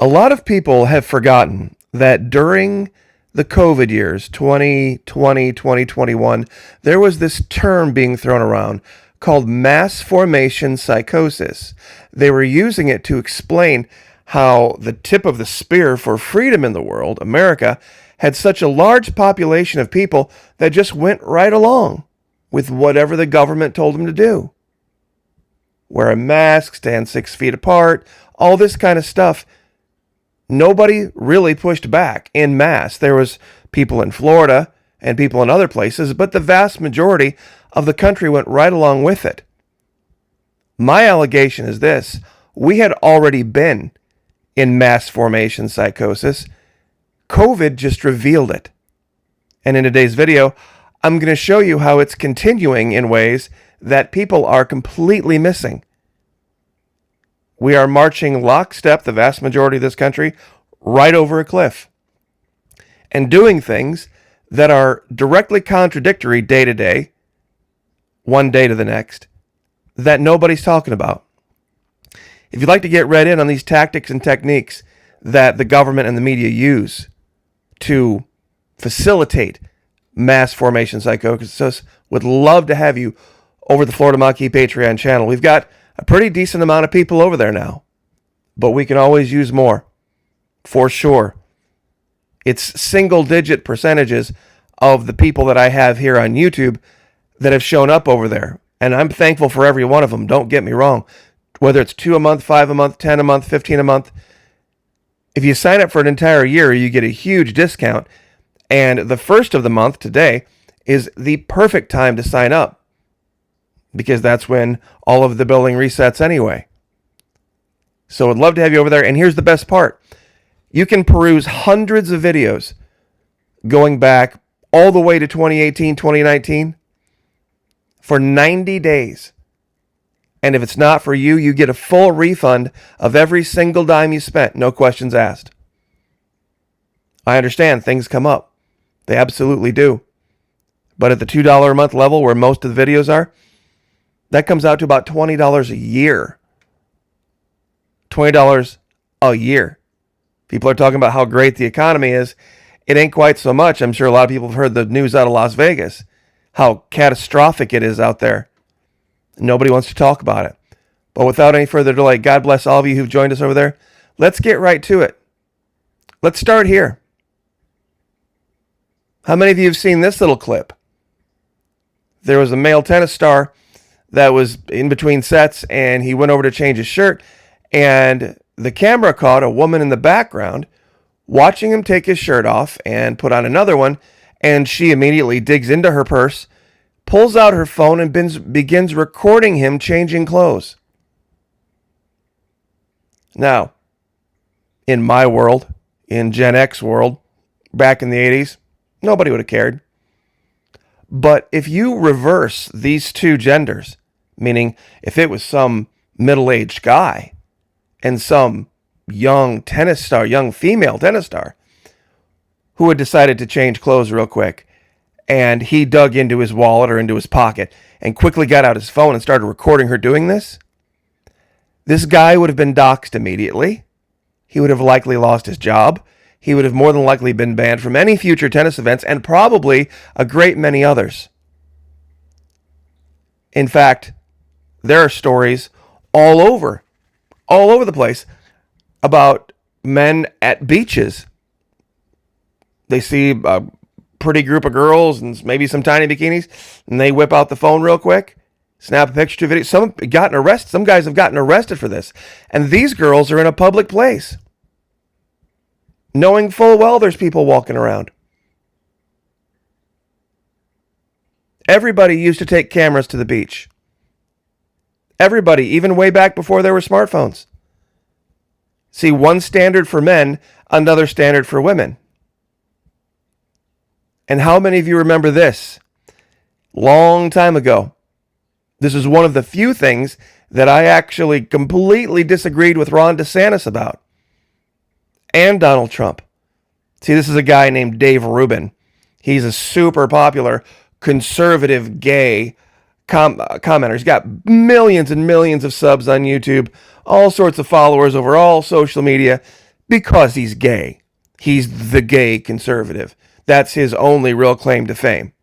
A lot of people have forgotten that during the COVID years, 2020, 2021, there was this term being thrown around called mass formation psychosis. They were using it to explain how the tip of the spear for freedom in the world, America, had such a large population of people that just went right along with whatever the government told them to do. Wear a mask, stand 6 feet apart, all this kind of stuff. Nobody really pushed back en masse. There was people in Florida and people in other places, but the vast majority of the country went right along with it. My allegation is this: we had already been in mass formation psychosis. COVID just revealed it. And in today's video, I'm going to show you how it's continuing in ways that people are completely missing. We are marching lockstep, the vast majority of this country, right over a cliff and doing things that are directly contradictory day to day, one day to the next, that nobody's talking about. If you'd like to get read in on these tactics and techniques that the government and the media use to facilitate mass formation psychosis, would love to have you over the Florida Maquis Patreon channel. We've got a pretty decent amount of people over there now, but we can always use more, for sure. It's single-digit percentages of the people that I have here on YouTube that have shown up over there, and I'm thankful for every one of them. Don't get me wrong. Whether it's 2 a month, 5 a month, 10 a month, 15 a month, if you sign up for an entire year, you get a huge discount, and the first of the month today is the perfect time to sign up, because that's when all of the billing resets anyway. So I'd love to have you over there. And here's the best part. You can peruse hundreds of videos going back all the way to 2018, 2019 for 90 days. And if it's not for you, you get a full refund of every single dime you spent. No questions asked. I understand things come up. They absolutely do. But at the $2 a month level where most of the videos are, that comes out to about $20 a year. $20 a year. People are talking about how great the economy is. It ain't quite so much. I'm sure a lot of people have heard the news out of Las Vegas, how catastrophic it is out there. Nobody wants to talk about it. But without any further delay, God bless all of you who've joined us over there. Let's get right to it. Let's start here. How many of you have seen this little clip? There was a male tennis star that was in between sets, and he went over to change his shirt, and the camera caught a woman in the background watching him take his shirt off and put on another one, and she immediately digs into her purse, pulls out her phone, and begins recording him changing clothes. Now, in my world, in Gen X world, back in the 80s, nobody would have cared. But if you reverse these two genders, meaning if it was some middle-aged guy and some young tennis star, young female tennis star, who had decided to change clothes real quick, and he dug into his wallet or into his pocket and quickly got out his phone and started recording her doing this, this guy would have been doxxed immediately. He would have likely lost his job. He would have more than likely been banned from any future tennis events and probably a great many others. In fact, there are stories all over the place about men at beaches. They see a pretty group of girls and maybe some tiny bikinis, and they whip out the phone real quick, snap a picture to video. Some guys have gotten arrested for this. And these girls are in a public place, knowing full well there's people walking around. Everybody used to take cameras to the beach. Everybody, even way back before there were smartphones. See, one standard for men, another standard for women. And how many of you remember this? Long time ago. This is one of the few things that I actually completely disagreed with Ron DeSantis about. And Donald Trump. See, this is a guy named Dave Rubin. He's a super popular conservative gay commenter. He's got millions and millions of subs on YouTube, all sorts of followers over all social media. because he's gay. He's the gay conservative. That's his only real claim to fame.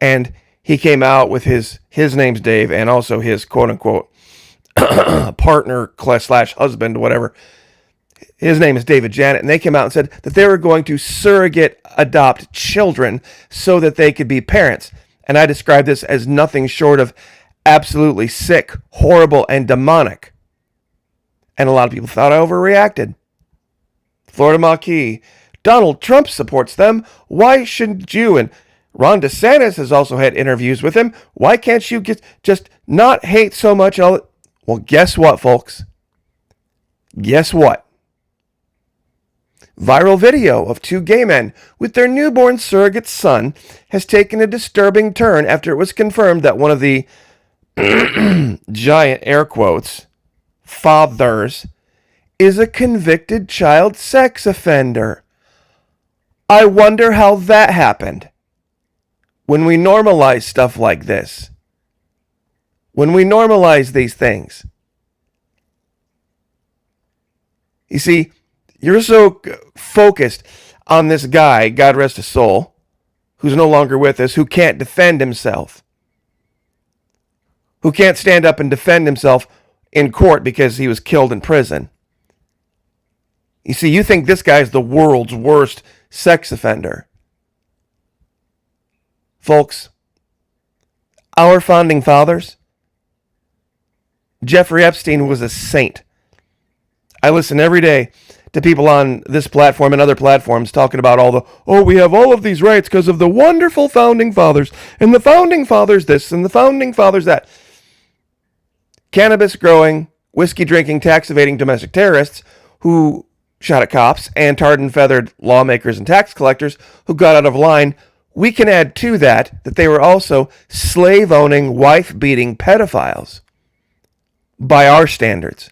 And he came out with his name's Dave, and also his quote-unquote partner slash husband, whatever. His name is David Janet, and they came out and said that they were going to surrogate adopt children so that they could be parents. And I describe this as nothing short of absolutely sick, horrible, and demonic. And a lot of people thought I overreacted. Florida Maquis, Donald Trump supports them. Why shouldn't you? And Ron DeSantis has also had interviews with him. Why can't you just not hate so much? And all that? Well, guess what, folks? Guess what? Viral video of two gay men with their newborn surrogate son has taken a disturbing turn after it was confirmed that one of the giant air quotes fathers is a convicted child sex offender. I wonder how that happened. When we normalize stuff like this, when we normalize these things, you see, you're so focused on this guy, God rest his soul, who's no longer with us, who can't defend himself, who can't stand up and defend himself in court because he was killed in prison. You see, you think this guy's the world's worst sex offender. Folks, our founding fathers, Jeffrey Epstein was a saint. I listen every day to people on this platform and other platforms talking about we have all of these rights because of the wonderful founding fathers, and the founding fathers this, and the founding fathers that. Cannabis growing, whiskey drinking, tax evading domestic terrorists who shot at cops, and tarred and feathered lawmakers and tax collectors who got out of line. We can add to that they were also slave-owning, wife-beating pedophiles by our standards.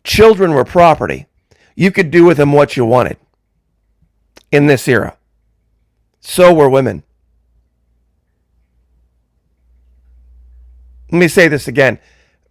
Children were property. You could do with them what you wanted in this era. So were women. Let me say this again.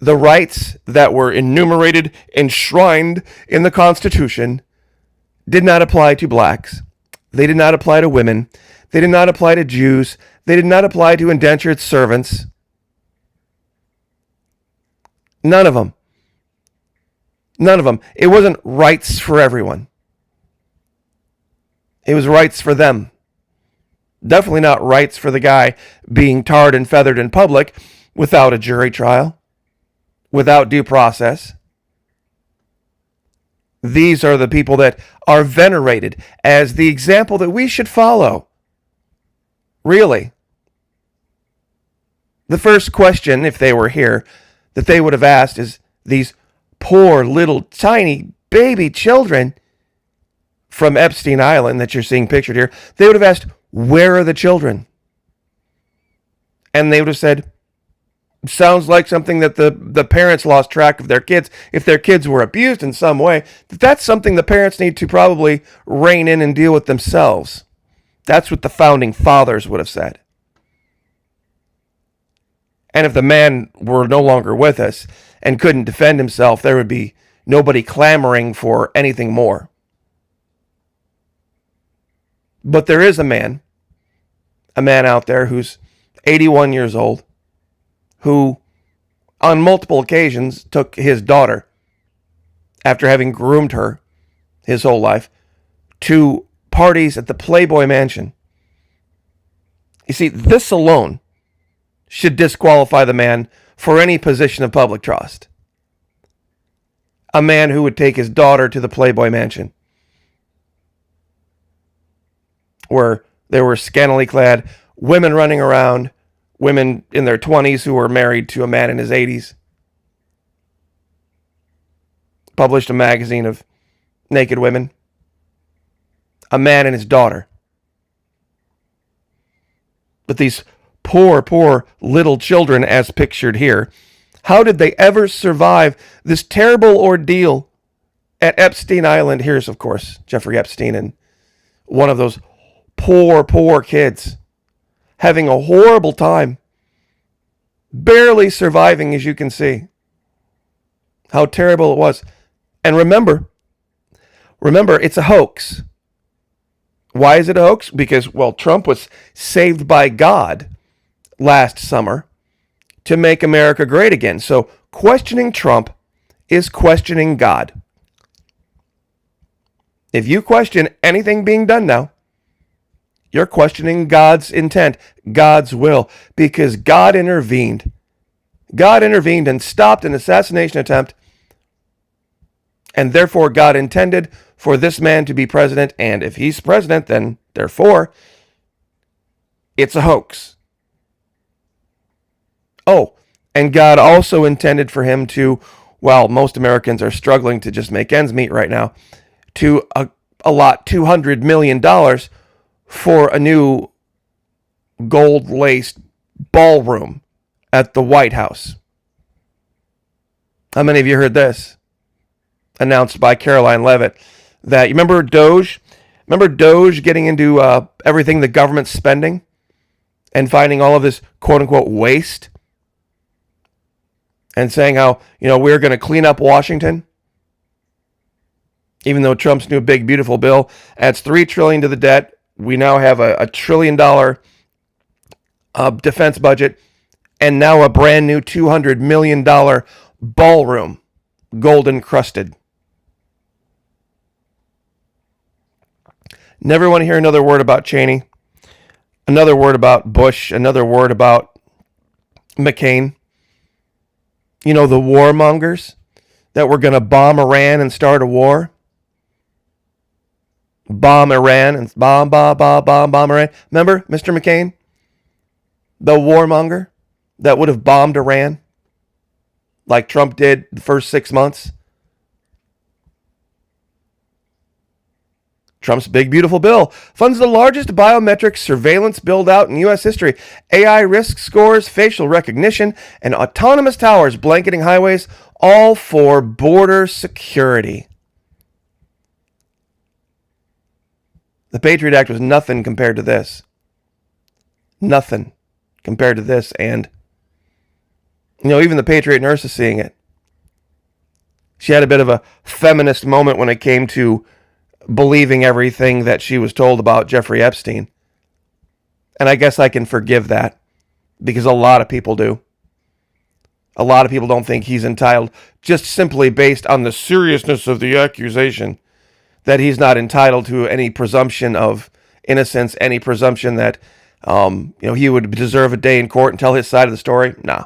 The rights that were enumerated, enshrined in the Constitution did not apply to blacks. They did not apply to women. They did not apply to Jews. They did not apply to indentured servants. None of them. None of them. It wasn't rights for everyone. It was rights for them. Definitely not rights for the guy being tarred and feathered in public without a jury trial, without due process. These are the people that are venerated as the example that we should follow. Really. The first question, if they were here, that they would have asked is these poor little tiny baby children from Epstein Island that you're seeing pictured here. They would have asked, where are the children? And they would have said, sounds like something that the parents lost track of their kids. If their kids were abused in some way, that's something the parents need to probably rein in and deal with themselves. That's what the founding fathers would have said. And if the man were no longer with us and couldn't defend himself, there would be nobody clamoring for anything more. But there is a man out there who's 81 years old, who on multiple occasions took his daughter, after having groomed her his whole life, to parties at the Playboy Mansion. You see, this alone should disqualify the man for any position of public trust. A man who would take his daughter to the Playboy Mansion, where there were scantily clad women running around, women in their 20s who were married to a man in his 80s. Published a magazine of naked women. A man and his daughter. But these poor little children, as pictured here, how did they ever survive this terrible ordeal at Epstein Island? Here's, of course, Jeffrey Epstein and one of those poor kids having a horrible time, barely surviving, as you can see. How terrible it was. And remember Remember, it's a hoax. Why is it a hoax? Because, well, Trump was saved by God last summer to make America great again. So questioning Trump is questioning God. If you question anything being done now, you're questioning God's intent, God's will, because God intervened. God intervened and stopped an assassination attempt, and therefore God intended for this man to be president, and if he's president, then therefore it's a hoax. Oh, and God also intended for him to, well, most Americans are struggling to just make ends meet right now, to allot $200 million for a new gold-laced ballroom at the White House. How many of you heard this? Announced by Caroline Leavitt. That, you remember Doge? Remember Doge getting into everything the government's spending and finding all of this quote-unquote waste? And saying how, we're going to clean up Washington? Even though Trump's new big, beautiful bill adds $3 trillion to the debt, we now have a $1 trillion defense budget, and now a brand new $200 million ballroom, gold encrusted. Never want to hear another word about Cheney, another word about Bush, another word about McCain. The warmongers that were going to bomb Iran and start a war. Bomb Iran and bomb Iran. Remember, Mr. McCain? The warmonger that would have bombed Iran like Trump did the first 6 months. Trump's big, beautiful bill funds the largest biometric surveillance build-out in U.S. history. AI risk scores, facial recognition, and autonomous towers blanketing highways, all for border security. The Patriot Act was nothing compared to this. Nothing compared to this. And, even the Patriot nurse is seeing it. She had a bit of a feminist moment when it came to believing everything that she was told about Jeffrey Epstein. And I guess I can forgive that, because a lot of people do. A lot of people don't think he's entitled, just simply based on the seriousness of the accusation, that he's not entitled to any presumption of innocence, any presumption that he would deserve a day in court and tell his side of the story. Nah.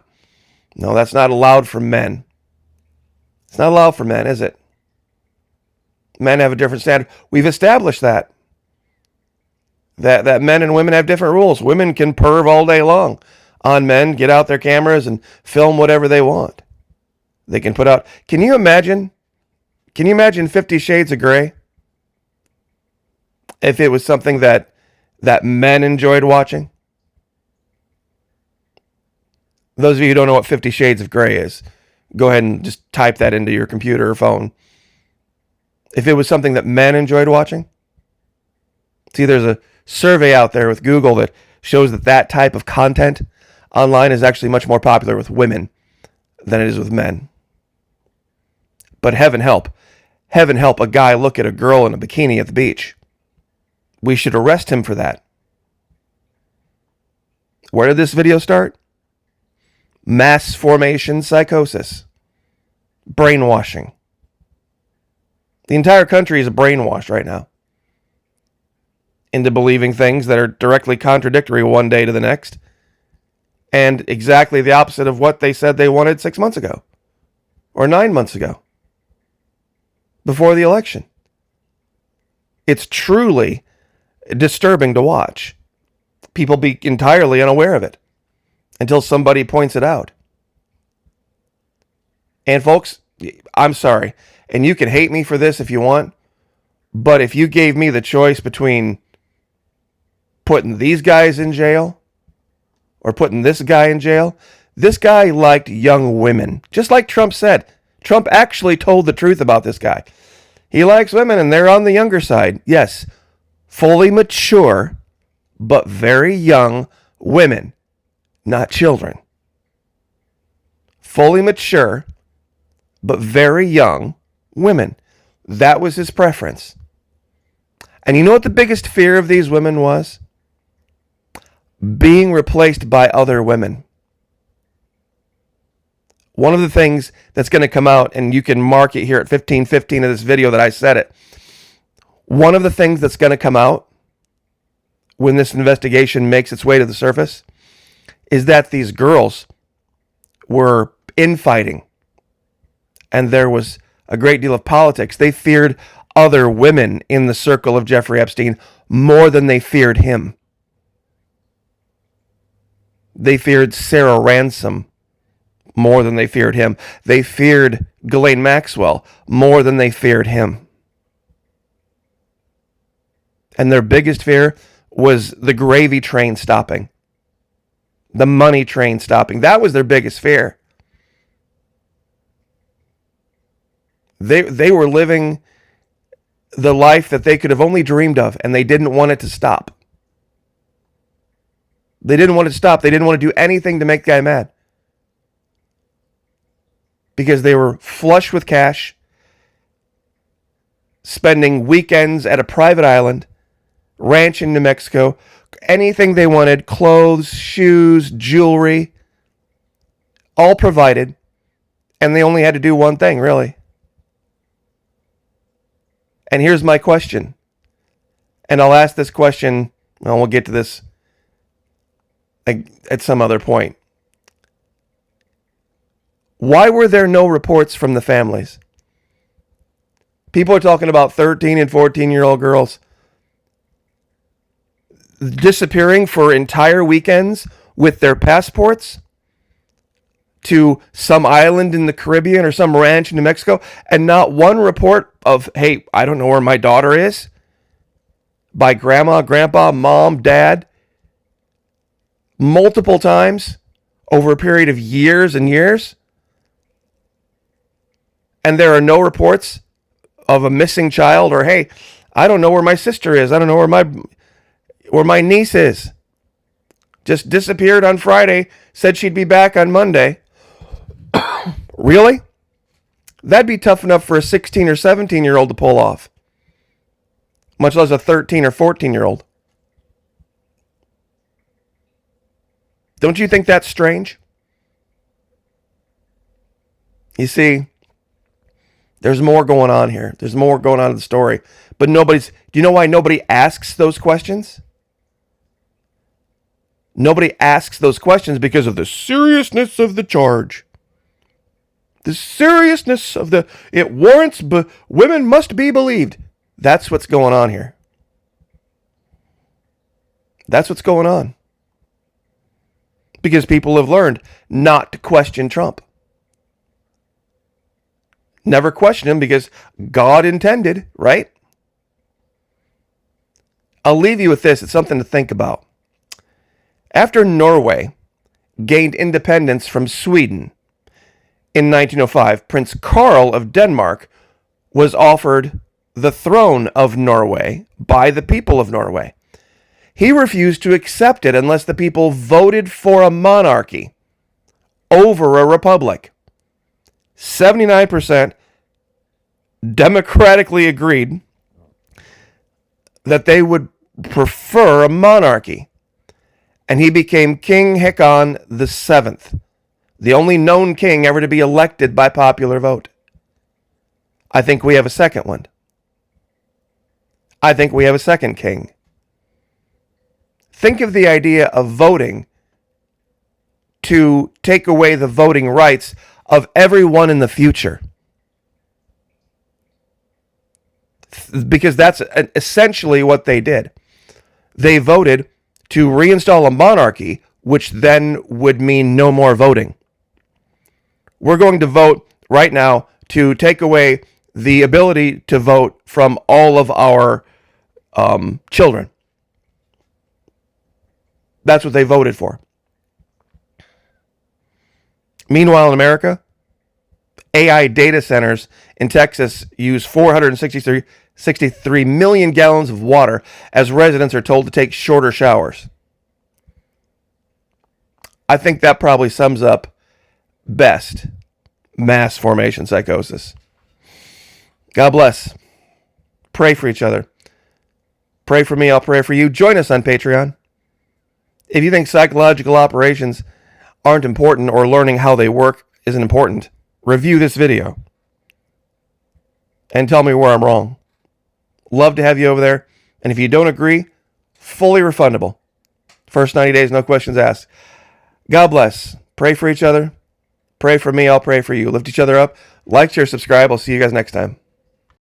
No, that's not allowed for men. It's not allowed for men, is it? Men have a different standard. We've established that. That men and women have different rules. Women can perv all day long on men, get out their cameras and film whatever they want. They can put out... Can you imagine 50 Shades of Grey? If it was something that men enjoyed watching? Those of you who don't know what 50 Shades of Grey is, go ahead and just type that into your computer or phone. If it was something that men enjoyed watching? See, there's a survey out there with Google that shows that type of content online is actually much more popular with women than it is with men. But heaven help a guy look at a girl in a bikini at the beach. We should arrest him for that. Where did this video start? Mass formation psychosis. Brainwashing. The entire country is brainwashed right now into believing things that are directly contradictory one day to the next, and exactly the opposite of what they said they wanted 6 months ago or 9 months ago before the election. It's truly disturbing to watch. People be entirely unaware of it until somebody points it out. And folks, I'm sorry, and you can hate me for this if you want, but if you gave me the choice between putting these guys in jail or putting this guy in jail, this guy liked young women. Just like Trump said. Trump actually told the truth about this guy. He likes women and they're on the younger side. Yes, fully mature, but very young women, not children. Fully mature, but very young women. That was his preference. And you know what the biggest fear of these women was? Being replaced by other women. One of the things that's going to come out, and you can mark it here at 15:15 of this video that I said it. One of the things that's going to come out when this investigation makes its way to the surface is that these girls were infighting, and there was a great deal of politics. They feared other women in the circle of Jeffrey Epstein more than they feared him. They feared Sarah Ransom more than they feared him. They feared Ghislaine Maxwell more than they feared him. And their biggest fear was the gravy train stopping, the money train stopping. That was their biggest fear. They were living the life that they could have only dreamed of, and they didn't want it to stop. They didn't want it to stop. They didn't want to do anything to make the guy mad, because they were flush with cash, spending weekends at a private island, ranch in New Mexico, anything they wanted, clothes, shoes, jewelry, all provided, and they only had to do one thing, really. And here's my question, and I'll ask this question, and we'll get to this at some other point. Why were there no reports from the families? People are talking about 13 and 14-year-old girls disappearing for entire weekends with their passports to some island in the Caribbean or some ranch in New Mexico, and not one report of, hey, I don't know where my daughter is, by grandma, grandpa, mom, dad, multiple times over a period of years and years. And there are no reports of a missing child, or, hey, I don't know where my sister is. I don't know where my niece is. Just disappeared on Friday, said she'd be back on Monday. Really? That'd be tough enough for a 16 or 17-year-old to pull off, much less a 13 or 14-year-old. Don't you think that's strange? You see, there's more going on here. There's more going on in the story. But do you know why nobody asks those questions? Nobody asks those questions because of the seriousness of the charge. The seriousness of it warrants, women must be believed. That's what's going on here. That's what's going on. Because people have learned not to question Trump. Never question him because God intended, right? I'll leave you with this. It's something to think about. After Norway gained independence from Sweden in 1905, Prince Karl of Denmark was offered the throne of Norway by the people of Norway. He refused to accept it unless the people voted for a monarchy over a republic. 79% democratically agreed that they would prefer a monarchy. And he became King Haakon VII, the only known king ever to be elected by popular vote. I think we have a second one. I think we have a second king. Think of the idea of voting to take away the voting rights of everyone in the future. Because that's essentially what they did. They voted to reinstall a monarchy, which then would mean no more voting. We're going to vote right now to take away the ability to vote from all of our children. That's what they voted for. Meanwhile, in America, AI data centers in Texas use 463 million gallons of water as residents are told to take shorter showers. I think that probably sums up best mass formation psychosis. God bless. Pray for each other. Pray for me, I'll pray for you. Join us on Patreon. If you think psychological operations aren't important or learning how they work isn't important, review this video and tell me where I'm wrong. Love to have you over there. And if you don't agree, fully refundable. First 90 days, no questions asked. God bless. Pray for each other. Pray for me, I'll pray for you. Lift each other up. Like, share, subscribe. I'll see you guys next time.